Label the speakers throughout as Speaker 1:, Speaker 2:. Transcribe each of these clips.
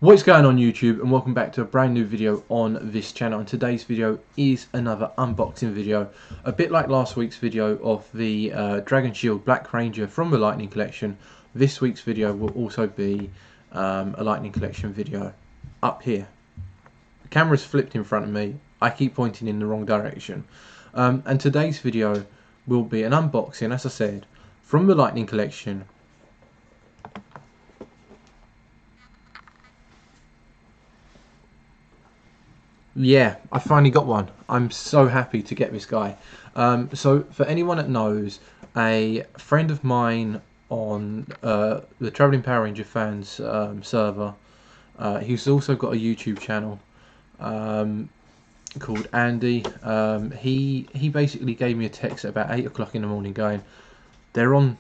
Speaker 1: What's going on YouTube, and welcome back to a brand new video on this channel. And today's video is another unboxing video, a bit like last week's video of the Dragon Shield Black Ranger from the Lightning Collection. This week's video will also be a Lightning Collection video up here. The camera's flipped in front of me, I keep pointing in the wrong direction. And today's video will be an unboxing, as I said, from the Lightning Collection. Yeah, I finally got one. I'm so happy to get this guy. So for anyone that knows, a friend of mine on the Travelling Power Ranger fans server, he's also got a YouTube channel called Andy. He basically gave me a text at about 8 o'clock in the morning going, they're on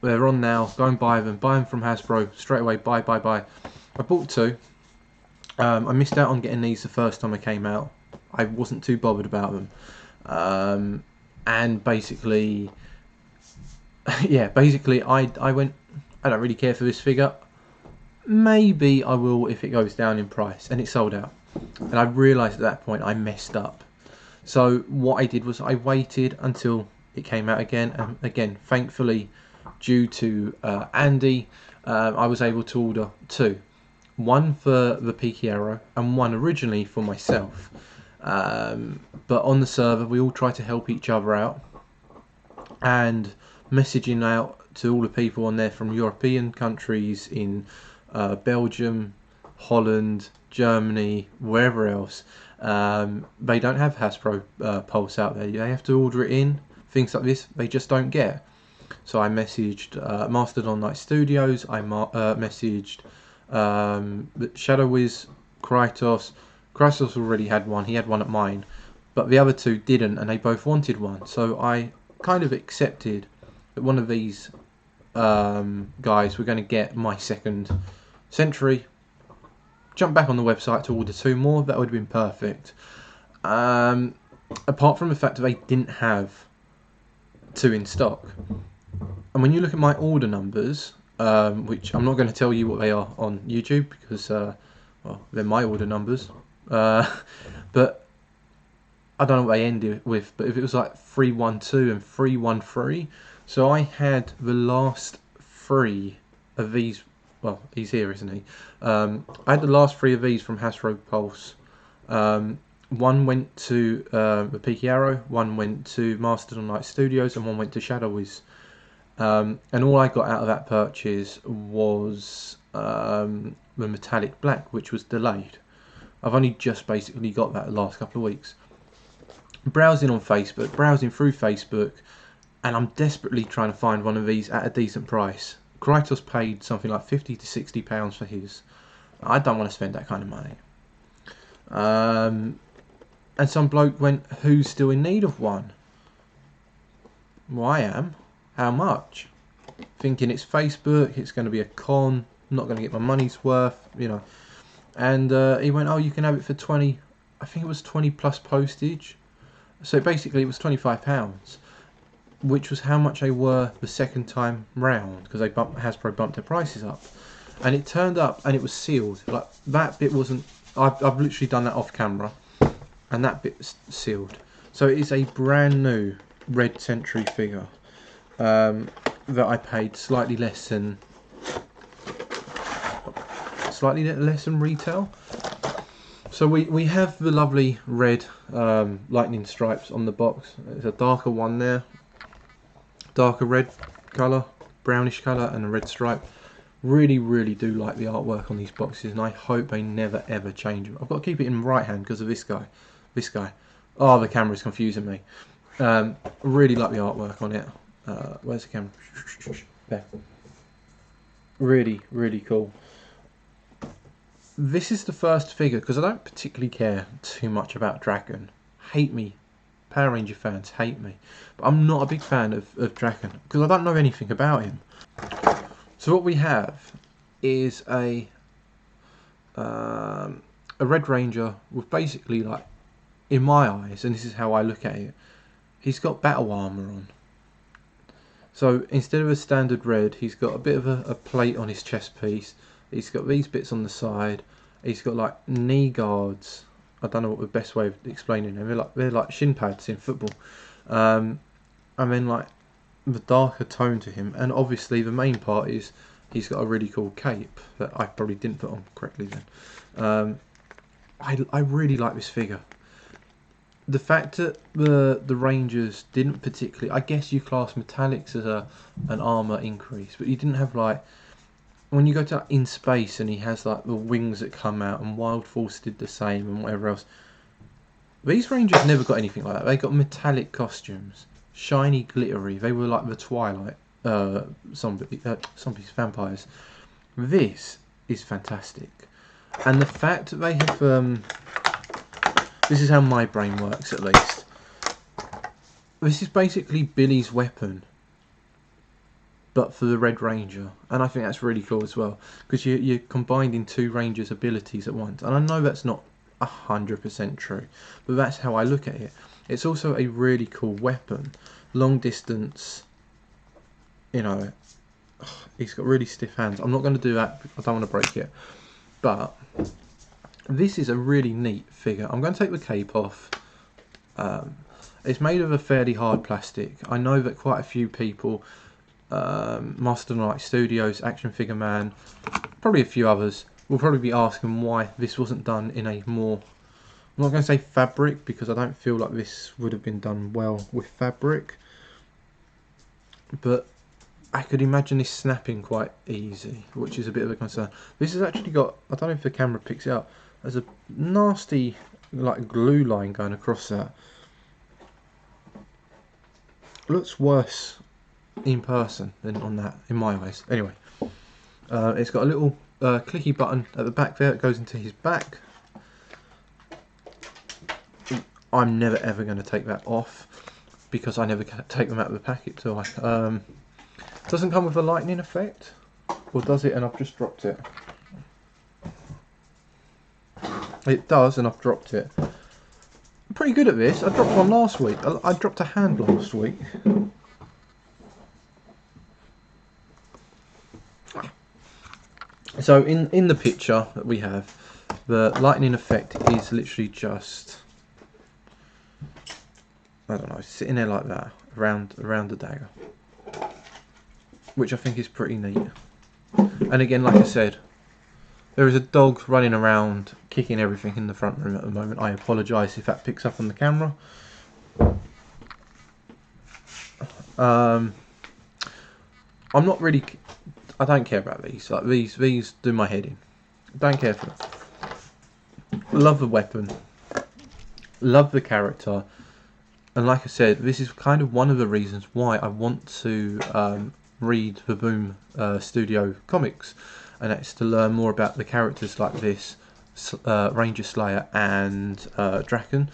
Speaker 1: now, go and buy them from Hasbro straight away, buy. I bought two. I missed out on getting these the first time I came out. I wasn't too bothered about them. And basically, I went, I don't really care for this figure. Maybe I will if it goes down in price. And it sold out. And I realised at that point I messed up. So what I did was I waited until it came out again. And again, thankfully, due to Andy, I was able to order two. One for the Peaky Arrow and one originally for myself, but on the server we all try to help each other out, and messaging out to all the people on there from European countries in Belgium, Holland, Germany, wherever else. They don't have Hasbro Pulse out there. They have to order it in. Things like this they just don't get. So I messaged Mastered on Night Studios. I messaged Shadow Wiz, Krytos already had one, he had one at mine, but the other two didn't, and they both wanted one. So I kind of accepted that one of these guys were going to get my second Sentry. Jumped back on the website to order two more. That would have been perfect. Apart from the fact that they didn't have two in stock. And when you look at my order numbers, which I'm not going to tell you what they are on YouTube because, well, they're my order numbers. But I don't know what they ended with. But if it was like 312 and 313, so I had the last three of these. Well, he's here, isn't he? I had the last three of these from Hasbro Pulse. One went to the Peaky Arrow, one went to Mastered on Night Studios, and one went to Shadow Wiz. And all I got out of that purchase was the metallic black, which was delayed. I've only just basically got that the last couple of weeks. Browsing through Facebook, and I'm desperately trying to find one of these at a decent price. Krytos paid something like £50 to £60 for his. I don't want to spend that kind of money. And some bloke went, who's still in need of one? Well, I am. How much? Thinking it's Facebook, it's going to be a con, I'm not going to get my money's worth, you know. And he went, oh, you can have it for 20, I think it was 20 plus postage. So basically it was £25, which was how much they were the second time round, because Hasbro bumped their prices up. And it turned up and it was sealed. Like, that bit wasn't, I've literally done that off camera, and that bit's sealed. So it is a brand new red Sentry figure. That I paid slightly less than retail. So we have the lovely red lightning stripes on the box. There's a darker one there, darker red colour, brownish colour, and a red stripe. Really do like the artwork on these boxes, and I hope they never ever change them. I've got to keep it in my right hand because of this guy. Oh, the camera's confusing me. Really like the artwork on it. Where's the camera? There. Really cool. This is the first figure, because I don't particularly care too much about Dragon. Hate me. Power Ranger fans hate me. But I'm not a big fan of Dragon, because I don't know anything about him. So what we have is a Red Ranger with basically, like, in my eyes, and this is how I look at it, he's got battle armour on. So instead of a standard red, he's got a bit of a plate on his chest piece, He's got these bits on the side. He's got like knee guards. I don't know what the best way of explaining them. They're like shin pads in football. And then like the darker tone to him, and obviously the main part is he's got a really cool cape that I probably didn't put on correctly then. I really like this figure. The fact that the Rangers didn't particularly, I guess you class metallics as an armor increase, but you didn't have like, when you go to In Space and he has like the wings that come out, and Wild Force did the same and whatever else. These Rangers never got anything like that. They got metallic costumes, shiny, glittery. They were like the Twilight zombies, vampires. This is fantastic, and the fact that they have this is how my brain works, at least. This is basically Billy's weapon, but for the Red Ranger, and I think that's really cool as well, because you're combining two Rangers' abilities at once. And I know that's not 100% true, but that's how I look at it. It's also a really cool weapon, long distance. You know, he's got really stiff hands. I'm not going to do that. I don't want to break it, but this is a really neat figure. I'm going to take the cape off. It's made of a fairly hard plastic. I know that quite a few people, Master Knight Studios, Action Figure Man, probably a few others, will probably be asking why this wasn't done in a more, I'm not going to say fabric, because I don't feel like this would have been done well with fabric, but I could imagine this snapping quite easy, which is a bit of a concern. This has actually got, I don't know if the camera picks it up, there's a nasty like glue line going across that. Looks worse in person than on that, in my eyes. Anyway, it's got a little clicky button at the back there that goes into his back. I'm never ever going to take that off, because I never take them out of the packet till I... doesn't come with a lightning effect, or does it? And I've just dropped it. It does, and I've dropped it. I'm pretty good at this. I dropped one last week. I dropped a hand last week. So in the picture that we have, the lightning effect is literally just, I don't know, sitting there like that around the dagger, which I think is pretty neat. And again, like I said, there is a dog running around kicking everything in the front room at the moment. I apologise if that picks up on the camera. I'm not really, I don't care about these. Like these do my head in. Don't care for them. Love the weapon. Love the character. And like I said, this is kind of one of the reasons why I want to read the Boom Studio comics, and that's to learn more about the characters like this, Ranger Slayer and Draken.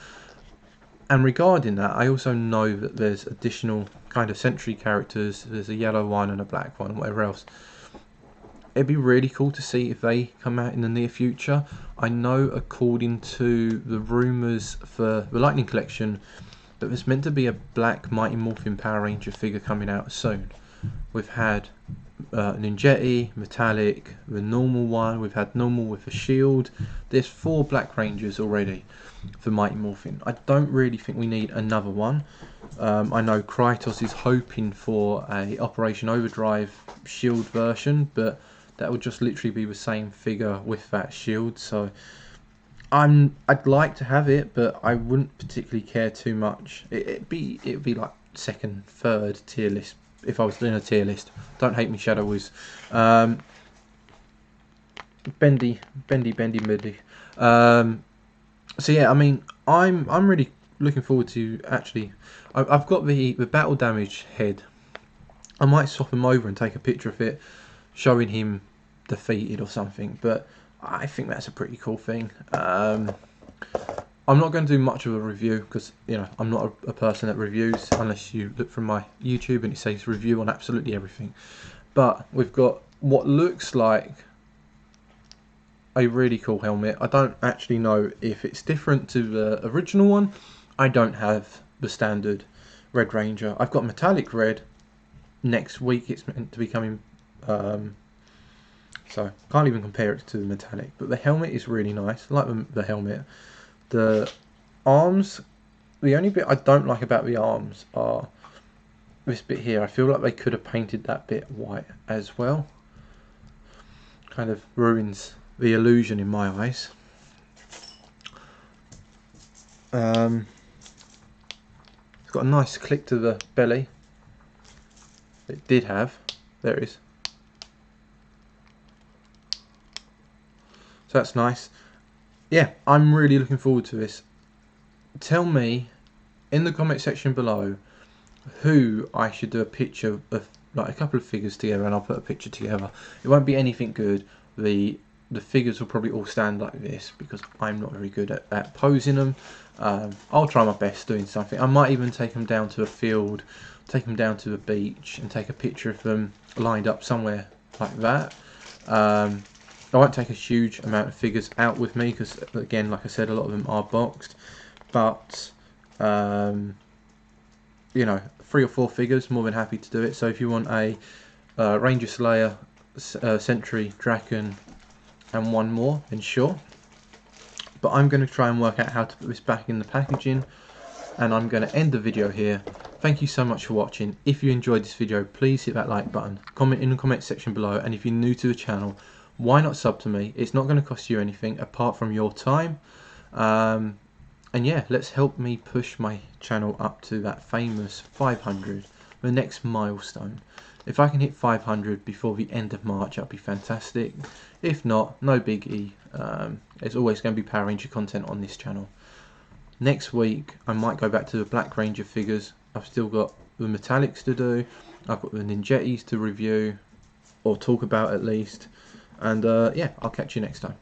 Speaker 1: And regarding that, I also know that there's additional kind of Sentry characters. There's a yellow one and a black one and whatever else. It'd be really cool to see if they come out in the near future. I know, according to the rumours for the Lightning Collection, that there's meant to be a black Mighty Morphin Power Ranger figure coming out soon. We've had Ninjetti, Metallic, the normal one. We've had normal with a shield. There's 4 Black Rangers already for Mighty Morphin. I don't really think we need another one. I know Krytos is hoping for a Operation Overdrive shield version, but that would just literally be the same figure with that shield. So I'd like to have it, but I wouldn't particularly care too much. It'd be like second, third tier list if I was doing a tier list. Don't hate me, Shadow Wiz. Bendy. So yeah, I mean, I'm really looking forward to actually. I've got the battle damage head. I might swap him over and take a picture of it, showing him defeated or something. But I think that's a pretty cool thing. I'm not going to do much of a review because, you know, I'm not a person that reviews, unless you look from my YouTube and it says review on absolutely everything. But we've got what looks like a really cool helmet. I don't actually know if it's different to the original one. I don't have the standard Red Ranger. I've got metallic red. Next week it's meant to be coming So can't even compare it to the metallic. But the helmet is really nice. I like the helmet. The arms, the only bit I don't like about the arms are this bit here. I feel like they could have painted that bit white as well. Kind of ruins the illusion in my eyes. It's got a nice click to the belly. It did have. There it is. So that's nice. Yeah, I'm really looking forward to this. Tell me in the comment section below who I should do a picture of, like a couple of figures together, and I'll put a picture together. It won't be anything good. The figures will probably all stand like this because I'm not very good at posing them. I'll try my best doing something. I might even take them down to a field, take them down to the beach and take a picture of them lined up somewhere like that. I won't take a huge amount of figures out with me because, again, like I said, a lot of them are boxed. But you know, 3 or 4 figures, more than happy to do it. So if you want a Ranger Slayer, Sentry, Draken, and one more, then sure. But I'm going to try and work out how to put this back in the packaging, and I'm going to end the video here. Thank you so much for watching. If you enjoyed this video, please hit that like button, comment in the comment section below, and if you're new to the channel, why not sub to me? It's not going to cost you anything apart from your time. And yeah, let's help me push my channel up to that famous 500, the next milestone. If I can hit 500 before the end of March, that'd be fantastic. If not, no biggie. There's always going to be Power Ranger content on this channel. Next week, I might go back to the Black Ranger figures. I've still got the metallics to do. I've got the Ninjettis to review, or talk about at least. And yeah, I'll catch you next time.